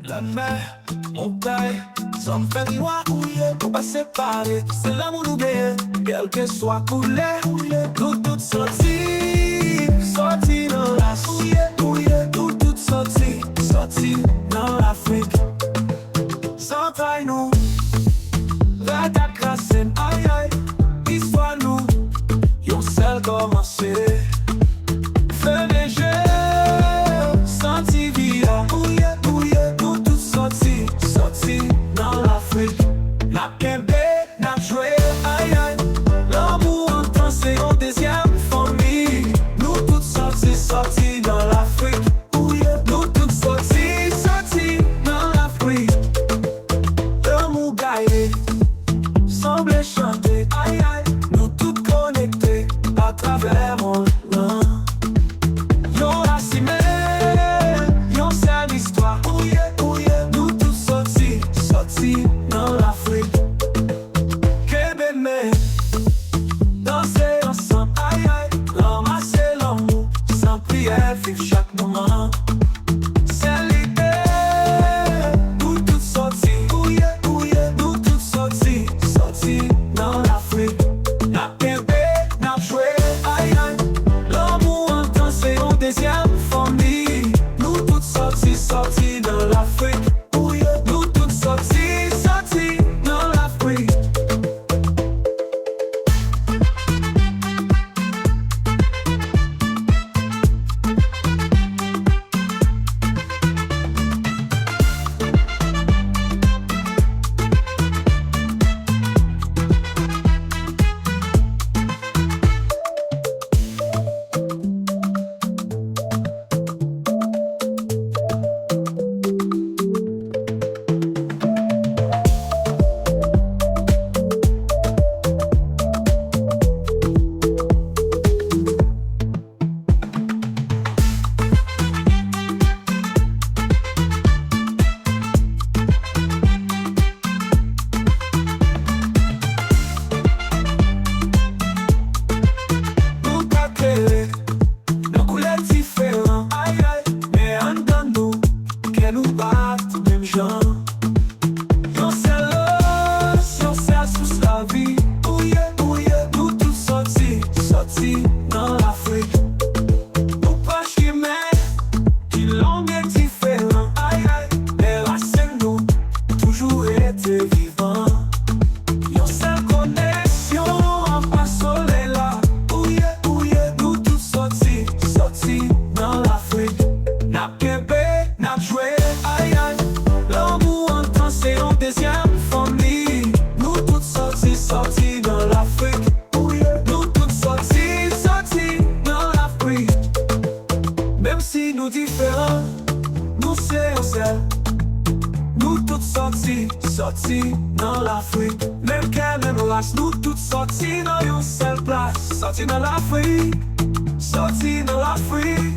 La mer, montagne, sans faire noir couillé, pour pas séparer. C'est l'amour nous bien, quel que soit coulé, nous toutes sorties, sorties dans la souillée, nous toutes sorties, sorties dans l'Afrique. Sans taille nous, la ta classe, aïe aïe, histoire nous, yon seul commencé. Feu léger, senti via, nous toutes sorties, sorties dans l'Afrique. N'a kembe, n'a joué, aïe aïe, l'amour en temps c'est en deuxième famille. Nous toutes sorties, sorties dans l'Afrique. Nous toutes sorties, sorties dans l'Afrique. L'amour gaillé, semble chanter, aïe aïe, nous toutes connectées à travers mon nom. Yon assimé, yon c'est l'histoire. Nous tous sortis, sortis dans l'Afrique. Kébémé, danser ensemble, aïe aïe, ramasser l'amour, sans prière, vivre chaque moment. C'est l'idée, nous tous sortis, nous tous sortis, sortis dans l'Afrique. N'a kébé, n'a joué, aïe aïe, l'amour en temps c'est en deuxième famille. Nous toutes sortis, sortis dans l'Afrique. Nous toutes sortis, sortis dans l'Afrique. Nous pas clairs, nos couleurs différentes, aïe aïe, mais en dedans nous, qu'elle nous batte, même genre. Yon c'est sous la vie, nous tous sortis, sortis dans l'Afrique. Nous pas chimères, qui langue est différent, aïe aïe, mais racines nous, toujours été vivants. Yon seule connexion en pas soleil là. Nous tous sortis, sortis dans l'Afrique. N'a kébé, n'a joué, aïe aïe, l'amour en temps c'est en deuxième famille. Nous tous sortis, sortis dans l'Afrique. Nous tous sortis, sortis dans l'Afrique. Même si nous différents, nous c'est un seul. Nous toutes sortis, sortis dans l'Afrique. Même qu'elle même race, nous toutes sortis dans une seule place. Sortis dans l'Afrique, sortis dans l'Afrique.